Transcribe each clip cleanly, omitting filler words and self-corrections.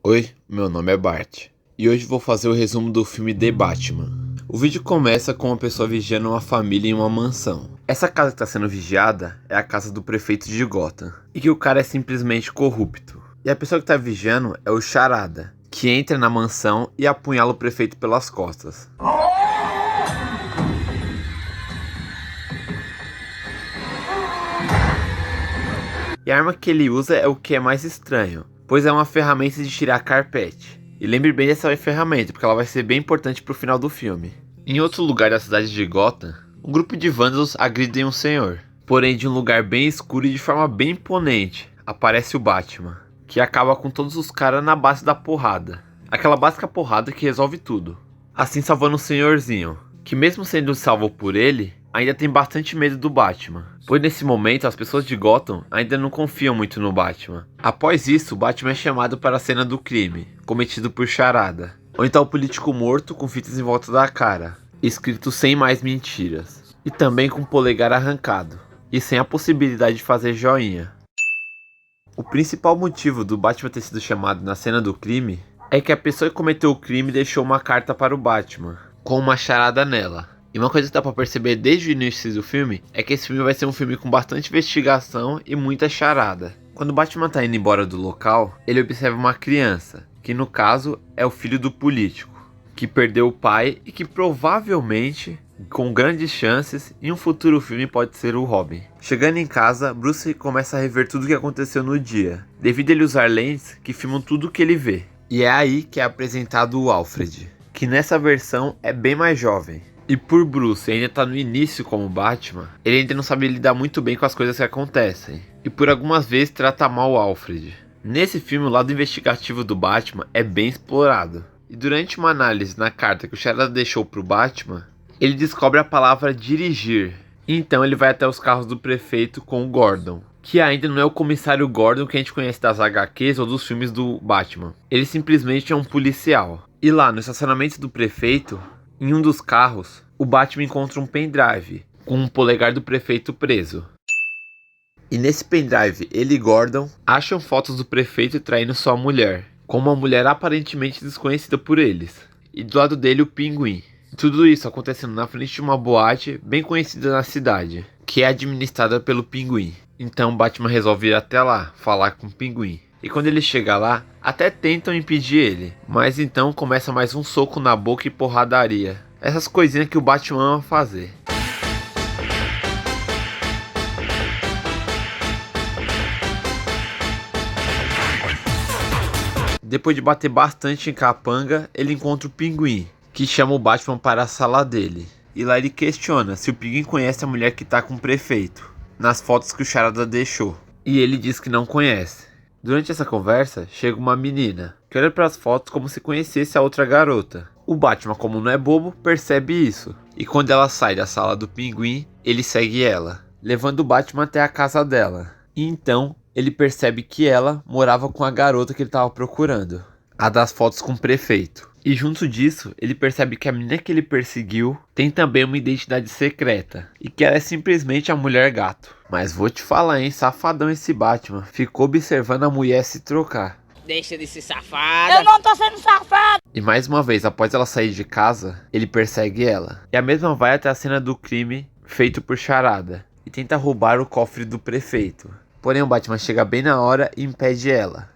Oi, meu nome é Bart e hoje vou fazer o resumo do filme The Batman. O vídeo começa com uma pessoa vigiando uma família em uma mansão. Essa casa que está sendo vigiada é a casa do prefeito de Gotham e que o cara é simplesmente corrupto. E a pessoa que está vigiando é o Charada, que entra na mansão e apunhala o prefeito pelas costas. E a arma que ele usa é o que é mais estranho, pois é uma ferramenta de tirar carpete. E lembre bem dessa ferramenta, porque ela vai ser bem importante pro final do filme. Em outro lugar da cidade de Gotham, um grupo de vândalos agridem um senhor. Porém, de um lugar bem escuro e de forma bem imponente, aparece o Batman, que acaba com todos os caras na base da porrada. Aquela básica porrada que resolve tudo. Assim salvando o senhorzinho, que mesmo sendo salvo por ele, ainda tem bastante medo do Batman, pois nesse momento as pessoas de Gotham ainda não confiam muito no Batman. Após isso, o Batman é chamado para a cena do crime, cometido por Charada, onde está o político morto com fitas em volta da cara, escrito "sem mais mentiras", e também com o polegar arrancado, e sem a possibilidade de fazer joinha. O principal motivo do Batman ter sido chamado na cena do crime é que a pessoa que cometeu o crime deixou uma carta para o Batman, com uma charada nela. E uma coisa que dá pra perceber desde o início do filme é que esse filme vai ser um filme com bastante investigação e muita charada. Quando o Batman tá indo embora do local, ele observa uma criança, que no caso é o filho do político, que perdeu o pai e que provavelmente, com grandes chances, em um futuro filme pode ser o Robin. Chegando em casa, Bruce começa a rever tudo o que aconteceu no dia, devido a ele usar lentes que filmam tudo o que ele vê. E é aí que é apresentado o Alfred, que nessa versão é bem mais jovem. E por Bruce ainda tá no início como Batman, ele ainda não sabe lidar muito bem com as coisas que acontecem. E por algumas vezes trata mal o Alfred. Nesse filme o lado investigativo do Batman é bem explorado. E durante uma análise na carta que o Charada deixou pro Batman, ele descobre a palavra dirigir. Então ele vai até os carros do prefeito com o Gordon, que ainda não é o comissário Gordon que a gente conhece das HQs ou dos filmes do Batman. Ele simplesmente é um policial. E lá no estacionamento do prefeito, em um dos carros, o Batman encontra um pendrive com um polegar do prefeito preso. E nesse pendrive, ele e Gordon acham fotos do prefeito traindo sua mulher, com uma mulher aparentemente desconhecida por eles. E do lado dele o Pinguim. Tudo isso acontecendo na frente de uma boate bem conhecida na cidade, que é administrada pelo Pinguim. Então Batman resolve ir até lá, falar com o Pinguim. E quando ele chega lá, até tentam impedir ele, mas então começa mais um soco na boca e porradaria. Essas coisinhas que o Batman ama fazer. Depois de bater bastante em capanga, ele encontra o Pinguim, que chama o Batman para a sala dele. E lá ele questiona se o Pinguim conhece a mulher que tá com o prefeito, nas fotos que o Charada deixou. E ele diz que não conhece. Durante essa conversa, chega uma menina, que olha para as fotos como se conhecesse a outra garota. O Batman, como não é bobo, percebe isso. E quando ela sai da sala do Pinguim, ele segue ela, levando o Batman até a casa dela. E então, ele percebe que ela morava com a garota que ele estava procurando, a das fotos com o prefeito. E junto disso, ele percebe que a menina que ele perseguiu tem também uma identidade secreta, e que ela é simplesmente a mulher gato. Mas vou te falar, hein, safadão esse Batman, ficou observando a mulher se trocar. Deixa de ser safada. Eu não tô sendo safado. E mais uma vez, após ela sair de casa, ele persegue ela. E a mesma vai até a cena do crime feito por Charada, e tenta roubar o cofre do prefeito. Porém o Batman chega bem na hora e impede ela.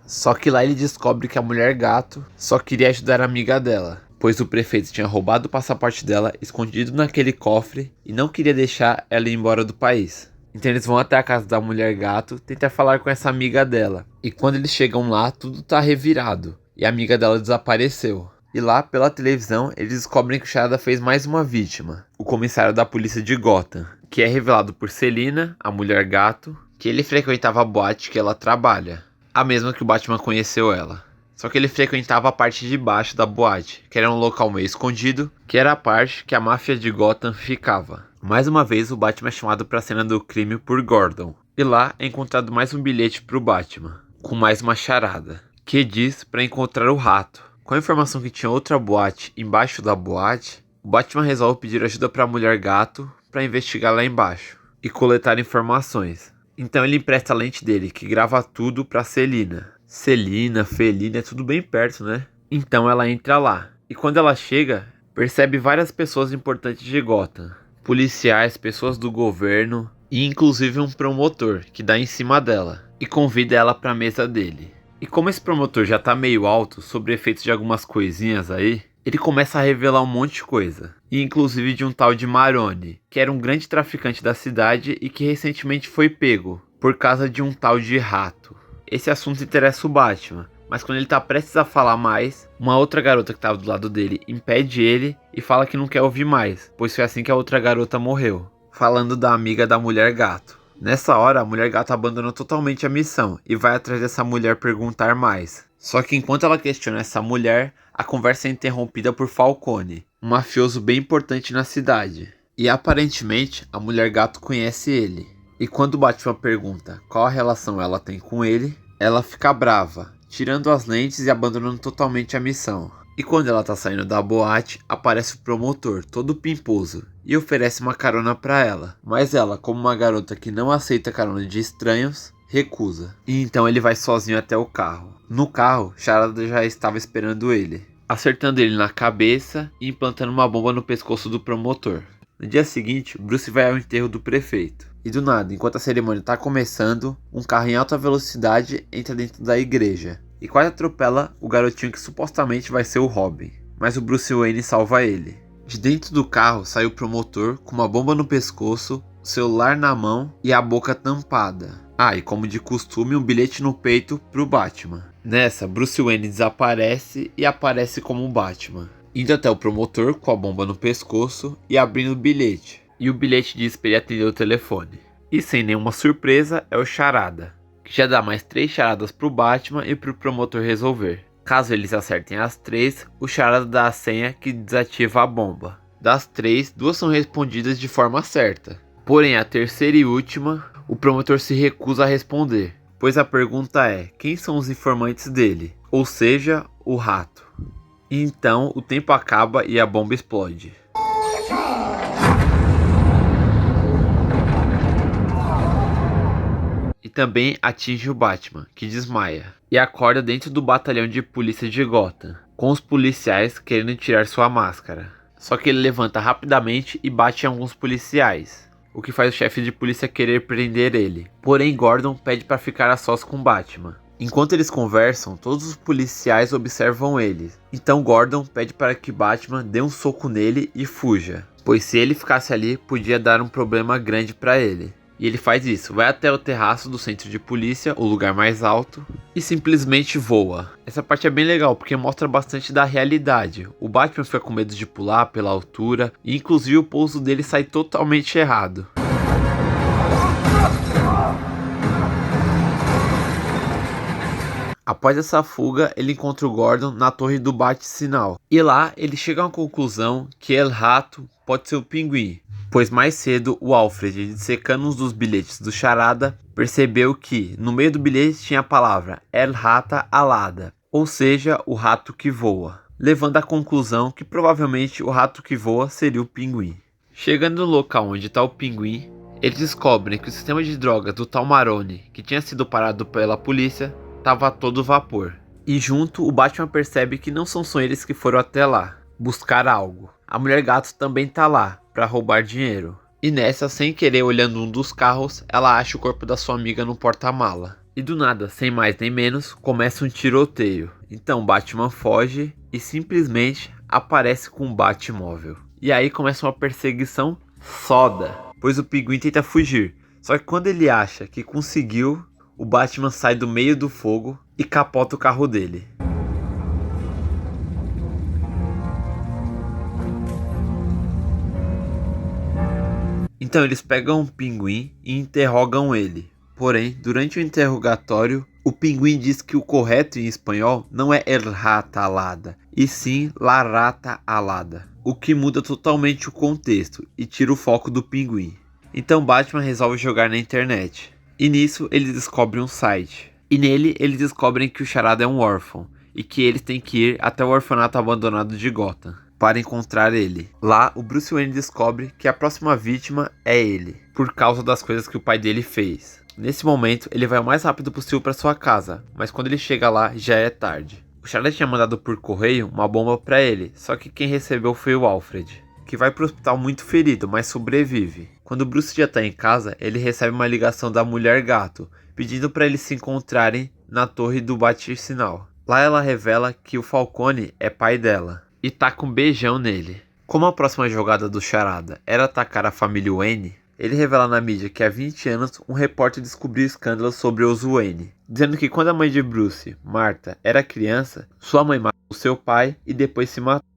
Só que lá ele descobre que a mulher gato só queria ajudar a amiga dela, pois o prefeito tinha roubado o passaporte dela escondido naquele cofre e não queria deixar ela ir embora do país. Então eles vão até a casa da mulher gato tentar falar com essa amiga dela. E quando eles chegam lá, tudo tá revirado e a amiga dela desapareceu. E lá pela televisão eles descobrem que o Charada fez mais uma vítima, o comissário da polícia de Gotham, que é revelado por Selina, a mulher gato, que ele frequentava a boate que ela trabalha. A mesma que o Batman conheceu ela. Só que ele frequentava a parte de baixo da boate, que era um local meio escondido, que era a parte que a máfia de Gotham ficava. Mais uma vez o Batman é chamado para a cena do crime por Gordon. E lá é encontrado mais um bilhete para o Batman, com mais uma charada, que diz para encontrar o rato. Com a informação que tinha outra boate embaixo da boate, o Batman resolve pedir ajuda para a mulher gato para investigar lá embaixo e coletar informações. Então ele empresta a lente dele, que grava tudo pra Celina. Celina, Felina, é tudo bem perto, né? Então ela entra lá. E quando ela chega, percebe várias pessoas importantes de Gotham. Policiais, pessoas do governo e inclusive um promotor que dá em cima dela e convida ela pra mesa dele. E como esse promotor já tá meio alto sobre efeitos de algumas coisinhas aí, ele começa a revelar um monte de coisa. E inclusive de um tal de Maroni, que era um grande traficante da cidade e que recentemente foi pego por causa de um tal de rato. Esse assunto interessa o Batman, mas quando ele tá prestes a falar mais, uma outra garota que tava do lado dele impede ele e fala que não quer ouvir mais, pois foi assim que a outra garota morreu, falando da amiga da Mulher Gato. Nessa hora, a Mulher Gato abandona totalmente a missão e vai atrás dessa mulher perguntar mais. Só que enquanto ela questiona essa mulher, a conversa é interrompida por Falcone, um mafioso bem importante na cidade. E aparentemente, a Mulher Gato conhece ele. E quando o Batman pergunta qual a relação ela tem com ele, ela fica brava, tirando as lentes e abandonando totalmente a missão. E quando ela tá saindo da boate, aparece o promotor, todo pimposo, e oferece uma carona pra ela. Mas ela, como uma garota que não aceita carona de estranhos, recusa. E então ele vai sozinho até o carro. No carro, Charada já estava esperando ele, acertando ele na cabeça e implantando uma bomba no pescoço do promotor. No dia seguinte, Bruce vai ao enterro do prefeito. E do nada, enquanto a cerimônia está começando, um carro em alta velocidade entra dentro da igreja e quase atropela o garotinho que supostamente vai ser o Robin. Mas o Bruce Wayne salva ele. De dentro do carro sai o promotor com uma bomba no pescoço, o celular na mão e a boca tampada. E como de costume, um bilhete no peito pro Batman. Nessa, Bruce Wayne desaparece e aparece como o Batman, indo até o promotor com a bomba no pescoço e abrindo o bilhete. E o bilhete diz para ele atender o telefone. E sem nenhuma surpresa, é o Charada, que já dá mais 3 charadas pro Batman e pro promotor resolver. Caso eles acertem as 3, o Charada dá a senha que desativa a bomba. Das 3, 2 são respondidas de forma certa. Porém, a terceira e última, o promotor se recusa a responder, pois a pergunta é: quem são os informantes dele? Ou seja, o rato. E então o tempo acaba e a bomba explode. E também atinge o Batman, que desmaia, e acorda dentro do batalhão de polícia de Gotham, com os policiais querendo tirar sua máscara. Só que ele levanta rapidamente e bate em alguns policiais, o que faz o chefe de polícia querer prender ele. Porém, Gordon pede para ficar a sós com Batman. Enquanto eles conversam, todos os policiais observam eles. Então Gordon pede para que Batman dê um soco nele e fuja, pois se ele ficasse ali, podia dar um problema grande para ele. E ele faz isso, vai até o terraço do centro de polícia, o lugar mais alto, e simplesmente voa. Essa parte é bem legal, porque mostra bastante da realidade. O Batman fica com medo de pular pela altura, e inclusive o pouso dele sai totalmente errado. Após essa fuga, ele encontra o Gordon na torre do Bate-Sinal. E lá, ele chega a uma conclusão que El Rato pode ser o Pinguim, pois mais cedo o Alfred, dissecando um dos bilhetes do Charada, percebeu que no meio do bilhete tinha a palavra El Rata Alada, ou seja, o rato que voa, levando à conclusão que provavelmente o rato que voa seria o Pinguim. Chegando no local onde está o Pinguim, eles descobrem que o sistema de drogas do tal Maroni, que tinha sido parado pela polícia, estava a todo vapor. E junto, o Batman percebe que não são só eles que foram até lá buscar algo. A Mulher Gato também tá lá para roubar dinheiro. E nessa, sem querer, olhando um dos carros, ela acha o corpo da sua amiga no porta-mala. E do nada, sem mais nem menos, começa um tiroteio. Então Batman foge e simplesmente aparece com um Batmóvel. E aí começa uma perseguição foda, pois o Pinguim tenta fugir. Só que quando ele acha que conseguiu, o Batman sai do meio do fogo e capota o carro dele. Então eles pegam o Pinguim e interrogam ele. Porém, durante o interrogatório, o Pinguim diz que o correto em espanhol não é El Rata Alada, e sim La Rata Alada, o que muda totalmente o contexto e tira o foco do Pinguim. Então Batman resolve jogar na internet. E nisso eles descobrem um site. E nele eles descobrem que o Charada é um órfão e que eles têm que ir até o orfanato abandonado de Gotham para encontrar ele. Lá, o Bruce Wayne descobre que a próxima vítima é ele, por causa das coisas que o pai dele fez. Nesse momento, ele vai o mais rápido possível para sua casa, mas quando ele chega lá, já é tarde. O Charada tinha mandado por correio uma bomba para ele, só que quem recebeu foi o Alfred, que vai pro hospital muito ferido, mas sobrevive. Quando o Bruce já tá em casa, ele recebe uma ligação da Mulher Gato, pedindo para eles se encontrarem na torre do bate-sinal. Lá ela revela que o Falcone é pai dela, e taca um beijão nele. Como a próxima jogada do Charada era atacar a família Wayne, ele revela na mídia que há 20 anos um repórter descobriu escândalos sobre os Wayne, dizendo que quando a mãe de Bruce, Martha, era criança, sua mãe matou seu pai e depois se matou.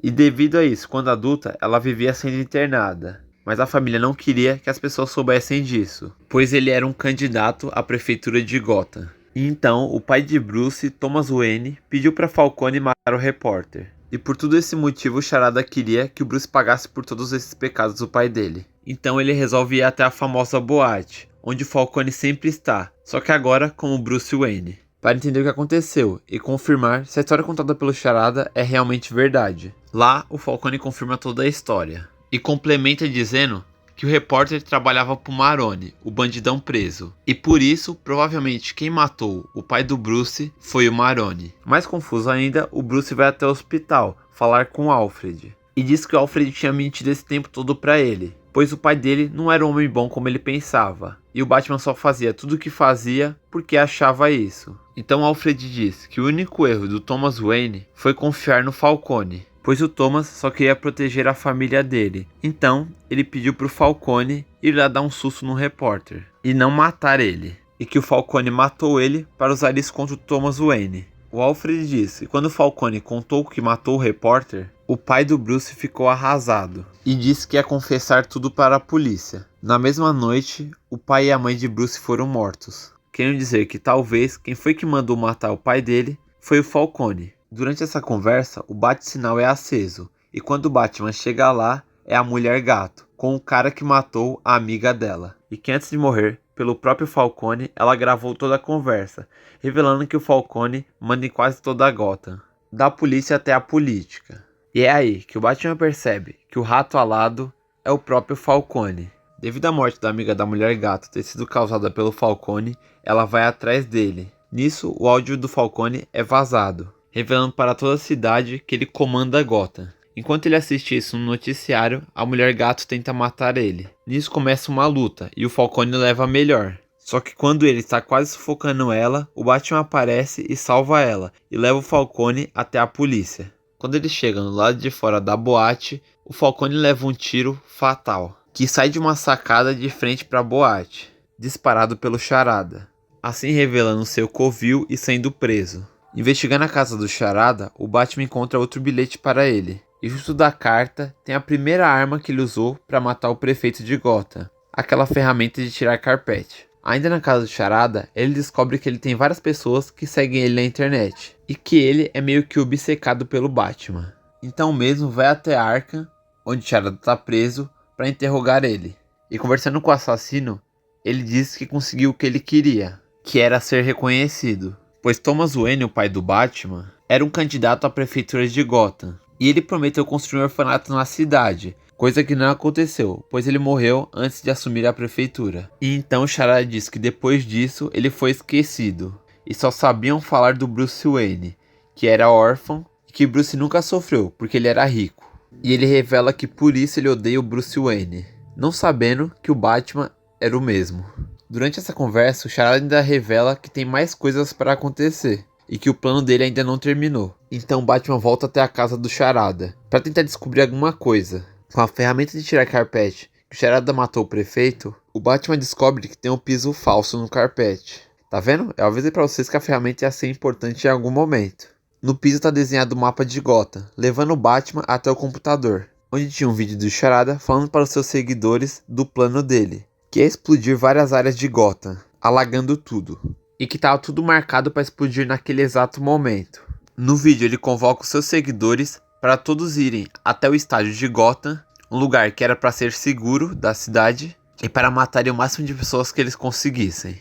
E devido a isso, quando adulta, ela vivia sendo internada. Mas a família não queria que as pessoas soubessem disso, pois ele era um candidato à prefeitura de Gotham. E então, o pai de Bruce, Thomas Wayne, pediu para Falcone matar o repórter. E por todo esse motivo, o Charada queria que o Bruce pagasse por todos esses pecados do pai dele. Então ele resolve ir até a famosa boate, onde o Falcone sempre está, só que agora como Bruce Wayne, para entender o que aconteceu e confirmar se a história contada pelo Charada é realmente verdade. Lá, o Falcone confirma toda a história e complementa dizendo que o repórter trabalhava pro Maroni, o bandidão preso, e por isso, provavelmente quem matou o pai do Bruce foi o Maroni. Mais confuso ainda, o Bruce vai até o hospital falar com o Alfred e diz que o Alfred tinha mentido esse tempo todo pra ele, pois o pai dele não era um homem bom como ele pensava, e o Batman só fazia tudo o que fazia porque achava isso. Então Alfred diz que o único erro do Thomas Wayne foi confiar no Falcone, pois o Thomas só queria proteger a família dele. Então ele pediu pro Falcone ir lá dar um susto no repórter e não matar ele, e que o Falcone matou ele para usar isso contra o Thomas Wayne. O Alfred disse que quando o Falcone contou que matou o repórter, o pai do Bruce ficou arrasado e disse que ia confessar tudo para a polícia. Na mesma noite, o pai e a mãe de Bruce foram mortos, querendo dizer que talvez quem foi que mandou matar o pai dele foi o Falcone. Durante essa conversa, o bate-sinal é aceso, e quando o Batman chega lá, é a Mulher Gato, com o cara que matou a amiga dela. E que antes de morrer, pelo próprio Falcone, ela gravou toda a conversa, revelando que o Falcone manda em quase toda a Gotham, da polícia até a política. E é aí que o Batman percebe que o rato alado é o próprio Falcone. Devido à morte da amiga da Mulher Gato ter sido causada pelo Falcone, ela vai atrás dele. Nisso, o áudio do Falcone é vazado, revelando para toda a cidade que ele comanda Gotham. Enquanto ele assiste isso no noticiário, a Mulher Gato tenta matar ele. Nisso começa uma luta e o Falcone leva a melhor. Só que quando ele está quase sufocando ela, o Batman aparece e salva ela e leva o Falcone até a polícia. Quando eles chegam no lado de fora da boate, o Falcone leva um tiro fatal, que sai de uma sacada de frente para a boate, disparado pelo Charada, assim revelando seu covil e sendo preso. Investigando a casa do Charada, o Batman encontra outro bilhete para ele. E junto da carta tem a primeira arma que ele usou para matar o prefeito de Gotham, aquela ferramenta de tirar carpete. Ainda na casa do Charada, ele descobre que ele tem várias pessoas que seguem ele na internet, e que ele é meio que obcecado pelo Batman. Então mesmo vai até Arkham, onde Charada está preso, para interrogar ele. E conversando com o assassino, ele diz que conseguiu o que ele queria, que era ser reconhecido. Pois Thomas Wayne, o pai do Batman, era um candidato à prefeitura de Gotham. E ele prometeu construir um orfanato na cidade, coisa que não aconteceu, pois ele morreu antes de assumir a prefeitura. E então o Charada diz que depois disso ele foi esquecido, e só sabiam falar do Bruce Wayne, que era órfão e que Bruce nunca sofreu, porque ele era rico. E ele revela que por isso ele odeia o Bruce Wayne, não sabendo que o Batman era o mesmo. Durante essa conversa, o Charada ainda revela que tem mais coisas para acontecer e que o plano dele ainda não terminou. Então Batman volta até a casa do Charada para tentar descobrir alguma coisa. Com a ferramenta de tirar carpete que o Charada matou o prefeito, o Batman descobre que tem um piso falso no carpete. Tá vendo? Eu avisei para vocês que a ferramenta ia ser importante em algum momento. No piso está desenhado o mapa de Gotham, levando o Batman até o computador, onde tinha um vídeo do Charada falando para os seus seguidores do plano dele, que é explodir várias áreas de Gotham, alagando tudo, e que estava tudo marcado para explodir naquele exato momento. No vídeo ele convoca os seus seguidores para todos irem até o estádio de Gotham, um lugar que era para ser seguro da cidade, e para matarem o máximo de pessoas que eles conseguissem.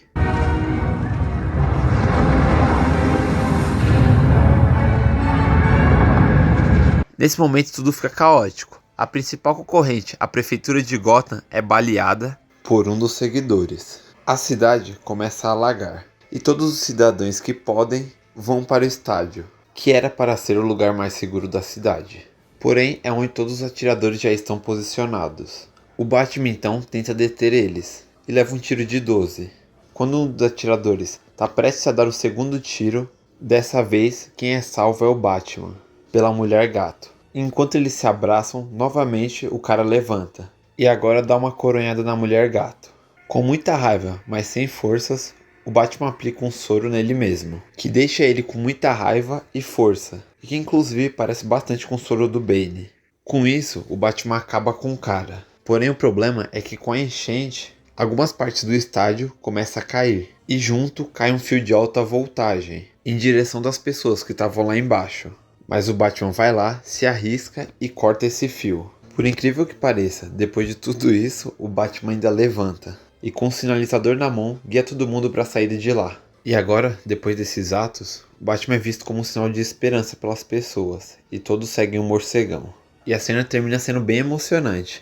Nesse momento tudo fica caótico. A principal concorrente, a prefeitura de Gotham, é baleada por um dos seguidores. A cidade começa a alagar e todos os cidadãos que podem vão para o estádio, que era para ser o lugar mais seguro da cidade. Porém, é onde todos os atiradores já estão posicionados. O Batman então tenta deter eles e leva um tiro de 12. Quando um dos atiradores está prestes a dar o segundo tiro, dessa vez quem é salvo é o Batman, pela mulher gato. Enquanto eles se abraçam, novamente o cara levanta e agora dá uma coronhada na mulher gato. Com muita raiva, mas sem forças, o Batman aplica um soro nele mesmo, que deixa ele com muita raiva e força, e que inclusive parece bastante com o soro do Bane. Com isso, o Batman acaba com o cara. Porém o problema é que com a enchente, algumas partes do estádio começam a cair, e junto cai um fio de alta voltagem, em direção das pessoas que estavam lá embaixo. Mas o Batman vai lá, se arrisca e corta esse fio. Por incrível que pareça, depois de tudo isso, o Batman ainda levanta e com um sinalizador na mão guia todo mundo para a saída de lá. E agora, depois desses atos, o Batman é visto como um sinal de esperança pelas pessoas e todos seguem o morcegão. E a cena termina sendo bem emocionante.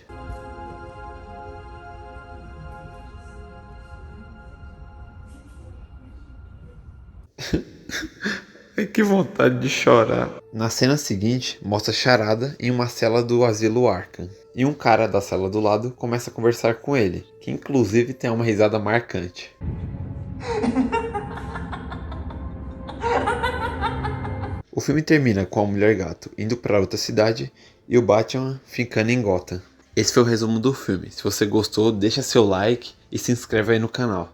Ai, que vontade de chorar. Na cena seguinte, mostra Charada em uma cela do asilo Arkham. E um cara da cela do lado começa a conversar com ele, que inclusive tem uma risada marcante. O filme termina com a Mulher Gato indo para outra cidade e o Batman ficando em Gotham. Esse foi o resumo do filme. Se você gostou, deixa seu like e se inscreve aí no canal.